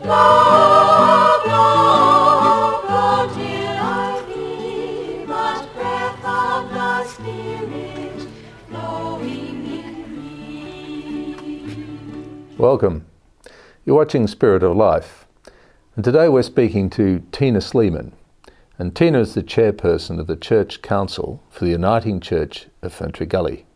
Love, love, love till I feel the breath of the Spirit flowing in me. Welcome. You're watching Spirit of Life, and today we're speaking to Tina Sleeman. And Tina is the chairperson of the Church Council for the Uniting Church of Ferntree Gully.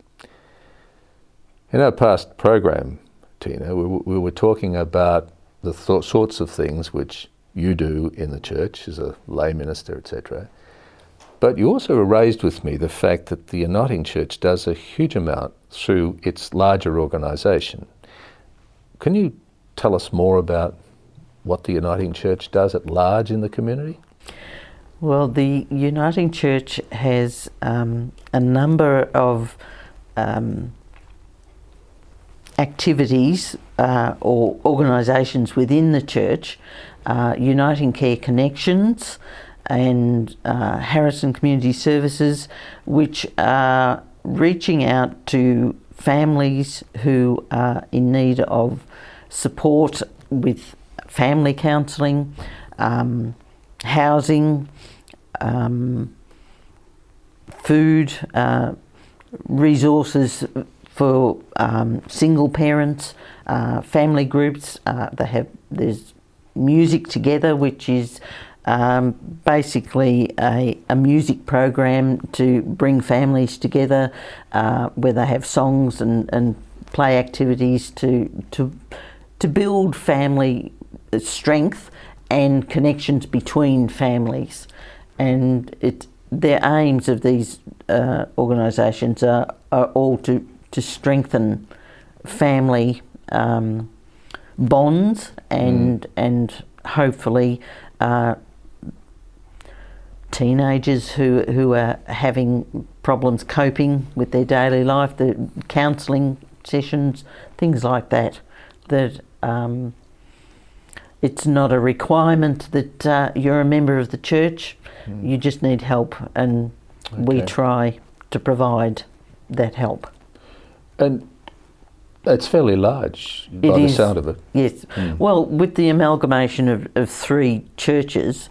In our past program, Tina, we were talking about the sorts of things which you do in the church as a lay minister, etc. But you also raised with me the fact that the Uniting Church does a huge amount through its larger organisation. Can you tell us more about what the Uniting Church does at large in the community? Well, the Uniting Church has a number of activities or organisations within the church, Uniting Care Connections and Harrison Community Services, which are reaching out to families who are in need of support with family counselling, housing, food, resources for single parents, family groups. There's Music Together, which is basically a music program to bring families together, where they have songs and play activities to build family strength and connections between families. And their aims of these organisations are all to strengthen family bonds and hopefully teenagers who are having problems coping with their daily life, the counselling sessions, things like that. It's not a requirement that you're a member of the church. You just need help, and we try to provide that help. And it's fairly large by the sound of it. Yes. Well, with the amalgamation of three churches,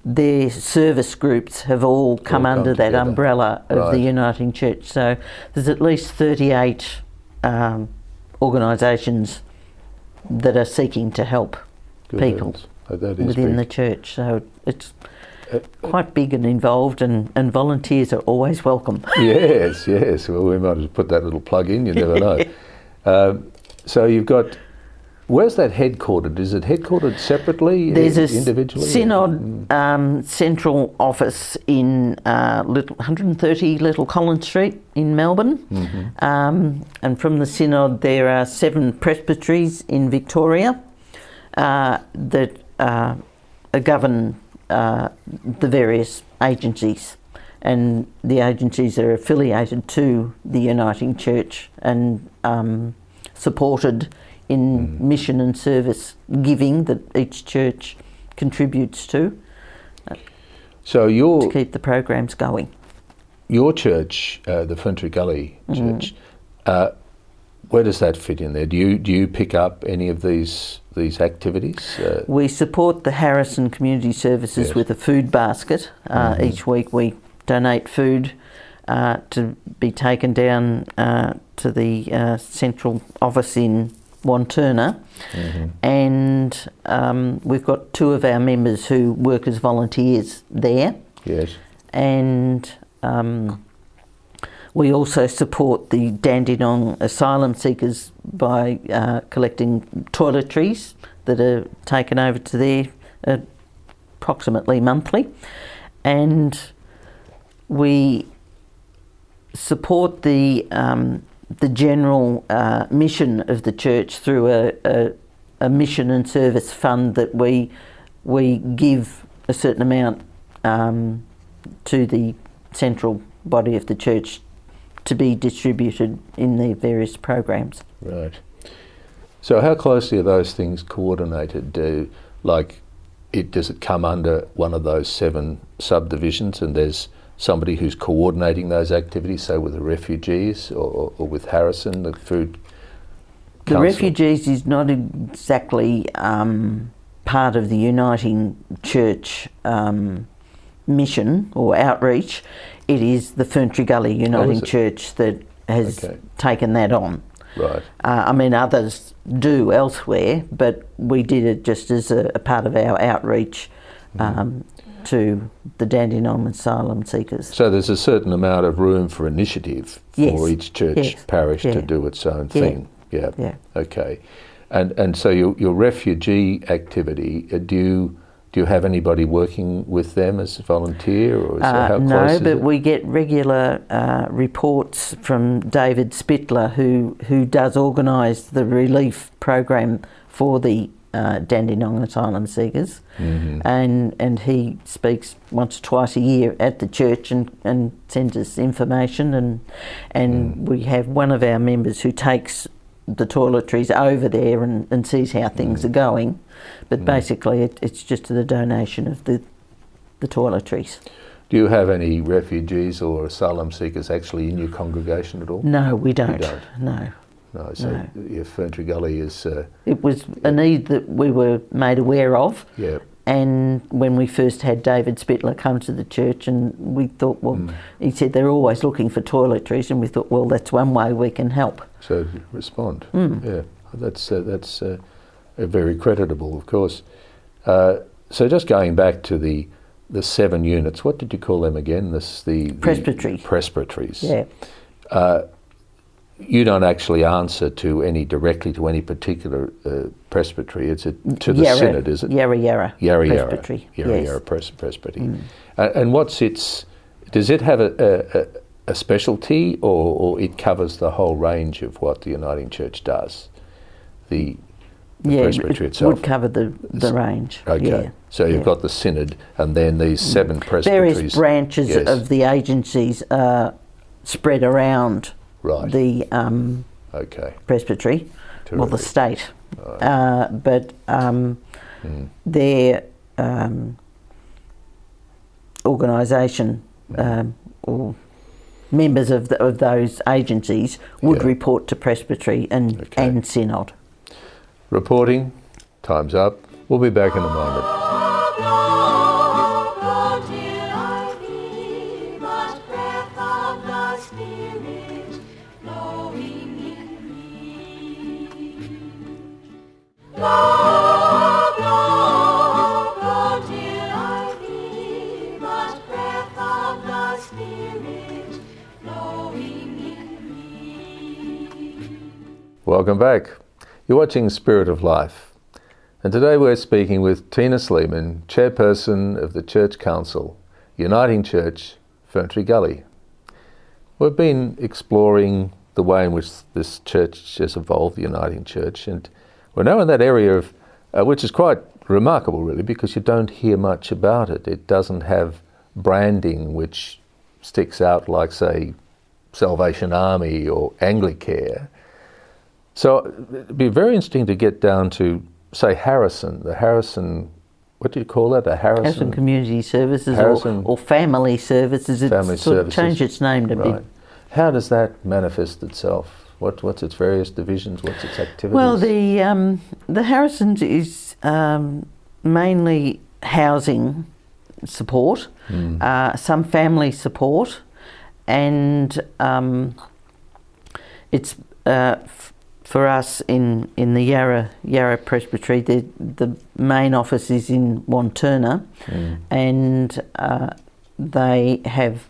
their service groups have all come under that umbrella of the Uniting Church. So there's at least 38 organisations that are seeking to help people within the church. So it's quite big and involved, and volunteers are always welcome. Yes. Well, we might have put that little plug in, you never know. So you've got, where's that headquartered? Is it headquartered separately, individually? There's a Synod central office in 130 Little Collins Street in Melbourne. And from the Synod there are 7 presbyteries in Victoria that govern the various agencies, and the agencies are affiliated to the Uniting Church and supported in mission and service giving that each church contributes to keep the programs going. Your church, the Ferntree Gully Church, where does that fit in there? Do you pick up any of these activities? We support the Harrison Community Services with a food basket. Each week we donate food to be taken down to the central office in Wanturna, and we've got 2 of our members who work as volunteers there. Yes. And we also support the Dandenong asylum seekers by collecting toiletries that are taken over to there approximately monthly. And we support the general mission of the church through a mission and service fund that we give a certain amount to the central body of the church to be distributed in the various programs. Right. So how closely are those things coordinated? Does it come under one of those 7 subdivisions, and there's somebody who's coordinating those activities, say with the refugees or with Harrison, the food council? The refugees is not exactly part of the Uniting Church mission or outreach, it is the Ferntree Gully Uniting Church that has taken that on. Right. I mean, others do elsewhere, but we did it just as a part of our outreach to the Dandenong asylum seekers. So there's a certain amount of room for initiative for each church parish to do its own thing. Yeah. Okay. And so your refugee activity, do you have anybody working with them as a volunteer, or how close no, is but it? we get regular reports from David Spittler, who does organise the relief program for the Dandenong asylum seekers, and he speaks once or twice a year at the church and sends us information, and we have one of our members who takes the toiletries over there and sees how things are going, but basically it's just the donation of the toiletries. Do you have any refugees or asylum seekers actually in your congregation at all? No, we don't. You don't? No, so Ferntree Gully is... it was a need that we were made aware of. Yeah. And when we first had David Spittler come to the church, and we thought, well, he said they're always looking for toiletries, and we thought, well, that's one way we can help. So respond. Yeah, that's very creditable, of course. So just going back to the 7 units, what did you call them again? The presbytery. Presbyteries. Yeah. You don't actually answer directly to any particular presbytery. It's to the synod, is it? Yarra Presbytery. Yarra Presbytery. And what's its? Does it have a specialty, or it covers the whole range of what the Uniting Church does? The presbytery itself would cover the range. Okay. Yeah. So you've got the synod, and then these 7 presbyteries. Various branches of the agencies are spread around. Right. The presbytery, well, the state, but their organisation or members of those agencies would report to presbytery and synod. Reporting, time's up. We'll be back in a moment. Welcome back. You're watching Spirit of Life, and today we're speaking with Tina Sleeman, Chairperson of the Church Council, Uniting Church, Ferntree Gully. We've been exploring the way in which this church has evolved, the Uniting Church, and we're now in that area of which is quite remarkable, really, because you don't hear much about it. It doesn't have branding which sticks out like, say, Salvation Army or Anglicare. So it'd be very interesting to get down to, say, Harrison, what do you call that? Harrison Community Services or Family Services. It's changed its name to be. How does that manifest itself? What's its various divisions? What's its activities? Well, the Harrisons is mainly housing support, some family support, and it's for us in the Yarra Presbytery. The main office is in Wanturna, and they have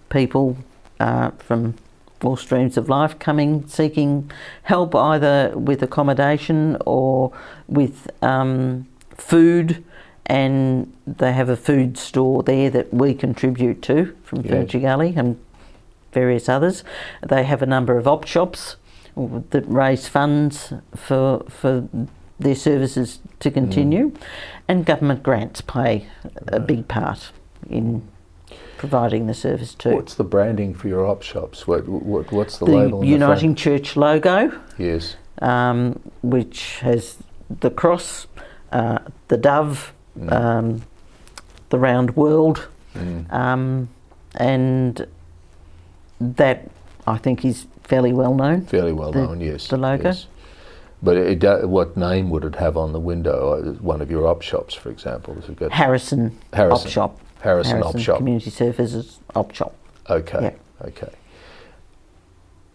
people from all streams of life coming seeking help, either with accommodation or with food, and they have a food store there that we contribute to from Ferntree Gully and various others. They have a number of op shops that raise funds for their services to continue, and government grants play a big part in providing the service too. What's the branding for your op shops? What's the label? The Uniting Church logo. Yes. Which has the cross, the dove, the round world, and that I think is fairly well known. Fairly well known, yes. The logo. Yes. But what name would it have on the window? One of your op shops, for example. Has it got Harrison Op Shop. Harrison Op Shop. Community Services Op Shop. Okay. Yeah. Okay.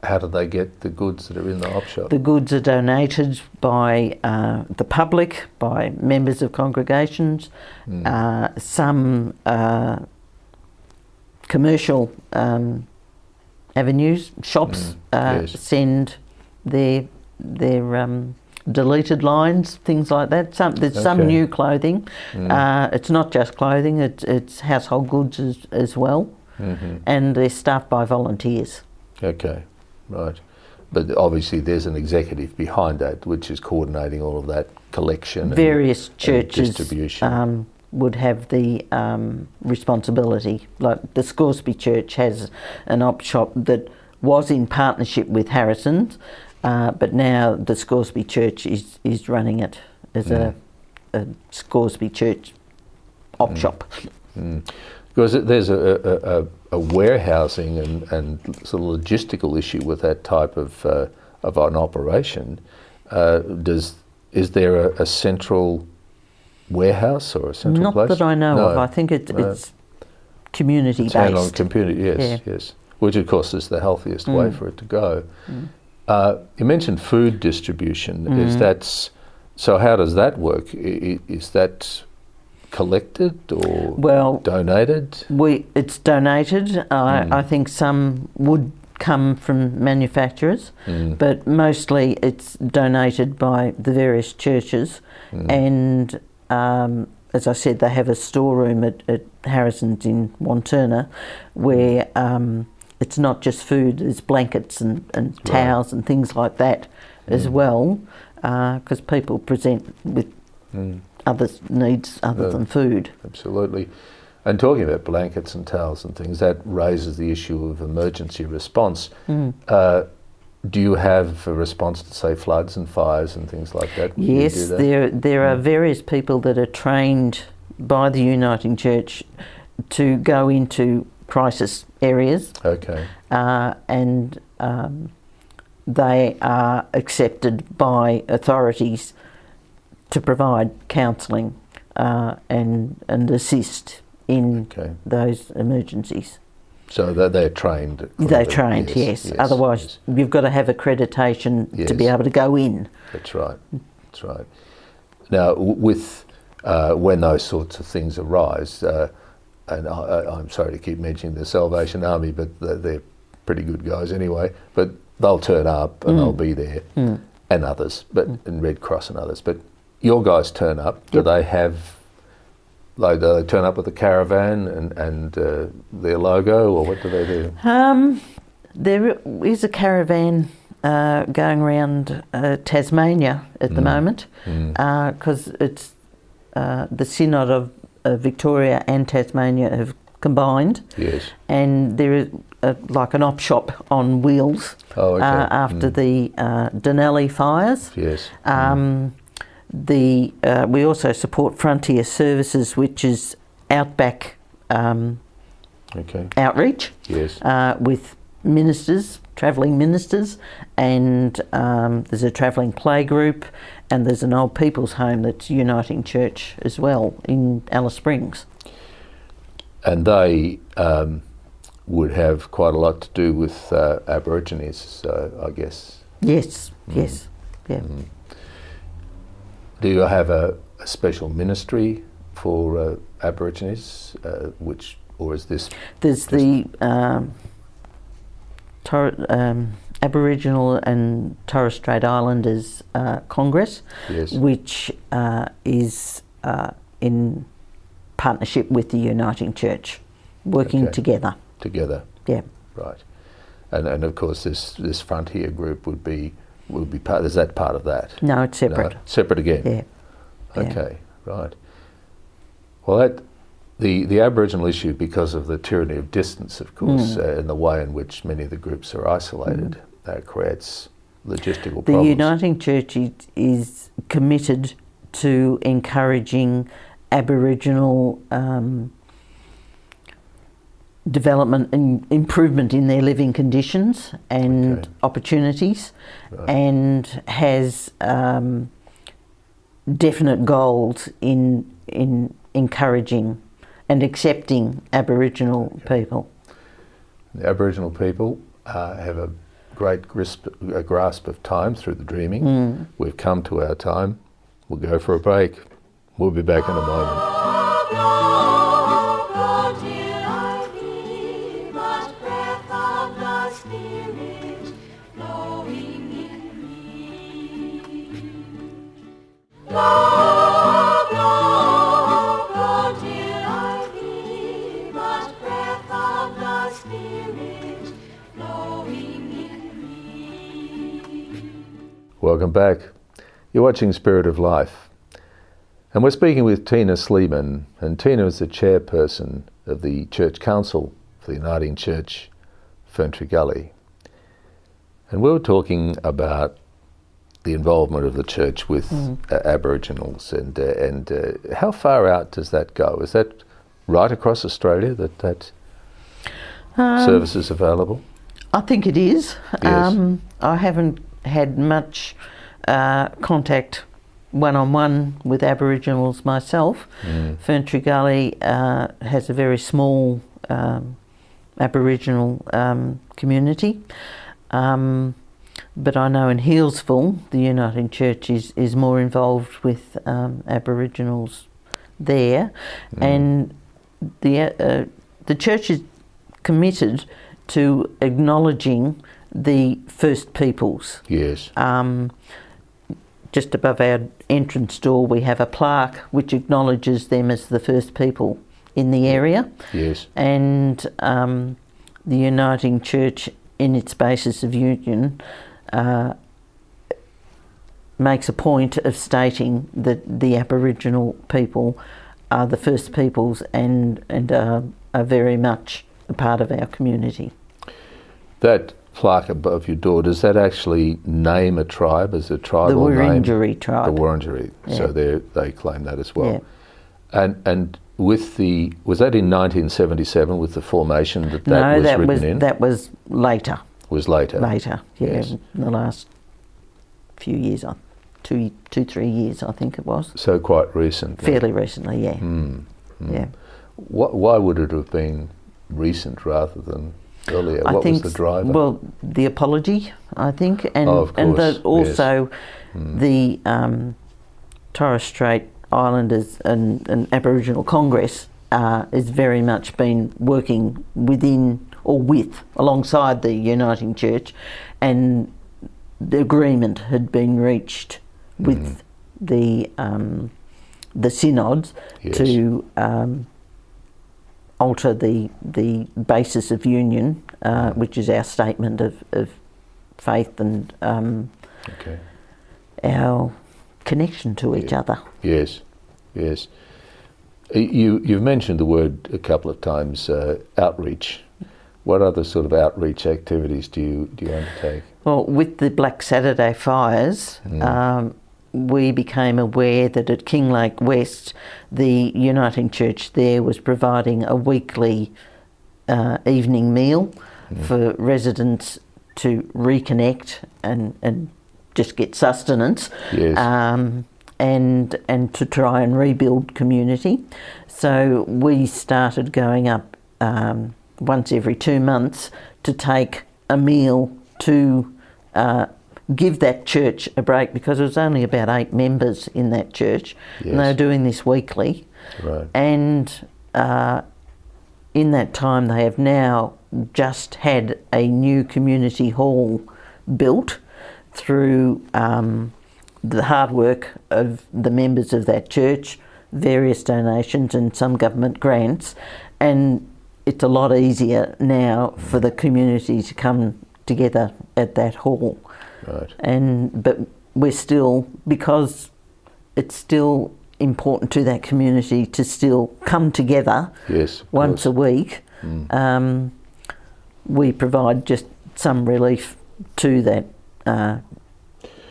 How do they get the goods that are in the op shop? The goods are donated by the public, by members of congregations, some commercial avenues, shops Yes. send their deleted lines, things like that. There's some new clothing. It's not just clothing; it's household goods as well, and they're staffed by volunteers. Okay, right. But obviously there's an executive behind that which is coordinating all of that collection. Various churches and distribution. Would have the responsibility. Like the Scoresby Church has an op shop that was in partnership with Harrison's, but now the Scoresby Church is running it as a Scoresby Church op shop. Because there's a warehousing and sort of logistical issue with that type of an operation. Is there a central warehouse or a central place? Not that I know of. I think it's community based. On community, yes. Which of course is the healthiest way for it to go. You mentioned food distribution. So how does that work? Is that collected or donated? It's donated. I think some would come from manufacturers, but mostly it's donated by the various churches. And as I said, they have a storeroom at Harrison's in Wantirna where it's not just food, there's blankets and towels and things like that as well, because people present with other needs other than food. Absolutely. And talking about blankets and towels and things, that raises the issue of emergency response. Do you have a response to, say, floods and fires and things like that? Yes, there are various people that are trained by the Uniting Church to go into crisis areas. Okay. And they are accepted by authorities to provide counselling and assist in those emergencies. So they're trained? They're trained, yes. Otherwise, you've got to have accreditation to be able to go in. That's right. That's right. Now, with when those sorts of things arise, and I'm sorry to keep mentioning the Salvation Army, but they're pretty good guys anyway, but they'll turn up and they'll be there, and others, and Red Cross and others. But your guys turn up. Do they have... Like, do they turn up with a caravan and their logo, or what do they do? There is a caravan going around Tasmania at the moment, because it's the Synod of Victoria and Tasmania have combined. Yes. And there is like an op shop on wheels after the Denali fires. Yes. We also support Frontier Services, which is outback outreach with ministers, travelling ministers, and there's a travelling play group, and there's an old people's home that's Uniting Church as well in Alice Springs. And they would have quite a lot to do with Aborigines, I guess. Yes, yes, yeah. Do you have a special ministry for Aborigines, or is this? There's the Aboriginal and Torres Strait Islanders Congress, which is in partnership with the Uniting Church, working together. Together. Yeah. Right. And of course this Frontier group would be part. Is that part of that? No, it's separate. No, separate again. Yeah. Okay. Right. Well, the Aboriginal issue, because of the tyranny of distance, of course, and the way in which many of the groups are isolated, creates logistical problems. The Uniting Church is committed to encouraging Aboriginal development and improvement in their living conditions and opportunities, and has definite goals in encouraging and accepting Aboriginal people. The Aboriginal people have a great grasp of time through the dreaming. We've come to our time. We'll go for a break. We'll be back in a moment. Welcome back. You're watching Spirit of Life. And we're speaking with Tina Sleeman, and Tina is the chairperson of the Church Council for the Uniting Church, Ferntree Gully. And we were talking about the involvement of the church with Aboriginals, and how far out does that go? Is that right across Australia that service is available? I think it is. Yes. I haven't had much contact one-on-one with Aboriginals myself. Ferntree Gully has a very small Aboriginal community, but I know in Healesville the Uniting Church is more involved with Aboriginals there, and the church is committed to acknowledging the First Peoples. Yes. Just above our entrance door we have a plaque which acknowledges them as the First People in the area. Yes. And the Uniting Church, in its basis of union, makes a point of stating that the Aboriginal people are the First Peoples and are very much a part of our community. That plaque above your door, does that actually name a tribe as a tribal name? The Wurundjeri tribe. The Wurundjeri. Yeah. So they claim that as well. Yeah. And with the, was that in 1977 with the formation that No, was that written was in? that was later. Was later. Later, yeah, Yes. in the last few years, 3 years, I think it was. So quite recent. Fairly recently, yeah. Yeah. Why would it have been recent rather than earlier? I What think, was the driver? well, the apology, I think, and of course, also the Torres Strait Islanders and Aboriginal Congress has very much been working within or with alongside the Uniting Church, and the agreement had been reached with the synods Yes. to alter the basis of union, which is our statement of faith and Okay. our connection to each other. Yes, yes. You've mentioned the word a couple of times, outreach. What other sort of outreach activities do you undertake? Well, with the Black Saturday fires, we became aware that at Kinglake West, the Uniting Church there was providing a weekly evening meal for residents to reconnect and just get sustenance. Yes. And to try and rebuild community. So we started going up once every 2 months to take a meal to give that church a break, because there was only about 8 members in that church, and they were doing this weekly. Right. And in that time they have now just had a new community hall built through the hard work of the members of that church, various donations and some government grants, and it's a lot easier now for the community to come together at that hall. Right. But we're still, because it's still important to that community to still come together once a week, we provide just some relief to that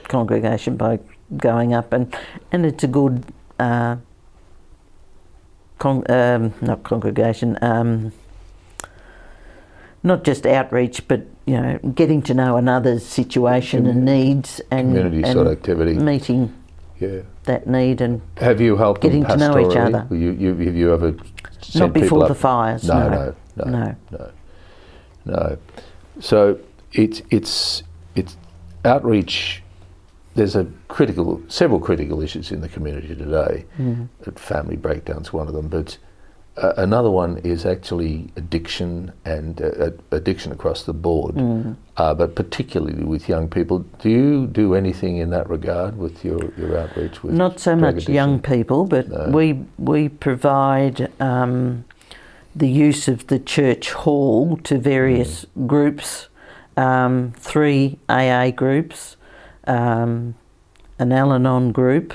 congregation by going up, and it's a good not congregation, not just outreach, but getting to know another's situation and needs, and community sort of activity, meeting that need, and have you helped getting them to know each pastorally? other. Have you ever sent Not before people the up? fires. No. So it's outreach. There's several critical issues in the community today. Family breakdown's one of them, but another one is actually addiction, and addiction across the board, but particularly with young people. Do you do anything in that regard with your outreach? With Not so much addiction? young people, but we provide the use of the church hall to various groups, 3 AA groups, an Al-Anon group,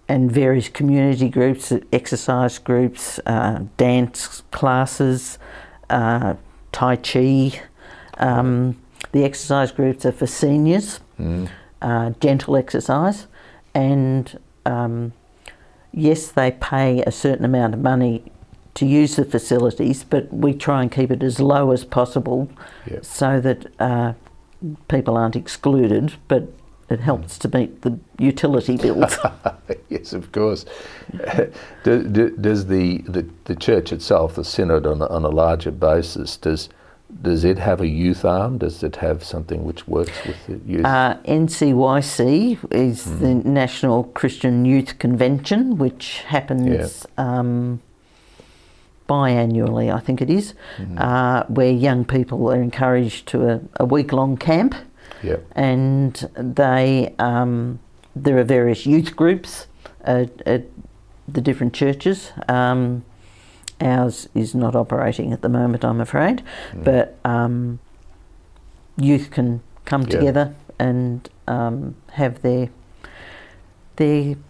and various community groups, exercise groups, dance classes, Tai Chi. The exercise groups are for seniors, gentle exercise, and yes, they pay a certain amount of money to use the facilities, but we try and keep it as low as possible so that people aren't excluded, but it helps to meet the utility bills. Yes, of course. Does the church itself, the synod, on a larger basis, does it have a youth arm? Does it have something which works with the youth? NCYC is the National Christian Youth Convention, which happens biannually, I think it is, where young people are encouraged to a week-long camp. And there are various youth groups at the different churches. Ours is not operating at the moment, I'm afraid, but youth can come together and have their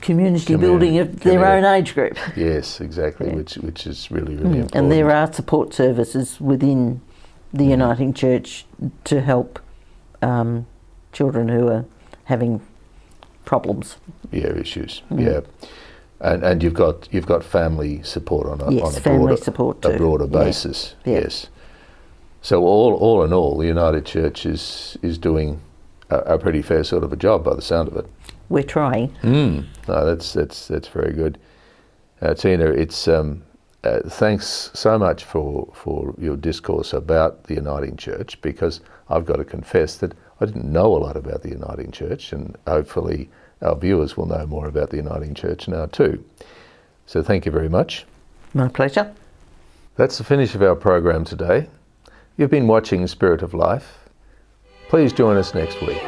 community building of their own age group. Yes, exactly, which is really, really important. And there are support services within the Uniting Church to help children who are having problems. Issues. And you've got family support on a broader basis. Yes. So all in all, the United Church is doing a pretty fair sort of a job by the sound of it. We're trying. No, that's very good. Tina, it's thanks so much for your discourse about the Uniting Church, because I've got to confess that I didn't know a lot about the Uniting Church, and hopefully our viewers will know more about the Uniting Church now too. So thank you very much. My pleasure. That's the finish of our program today. You've been watching Spirit of Life. Please join us next week.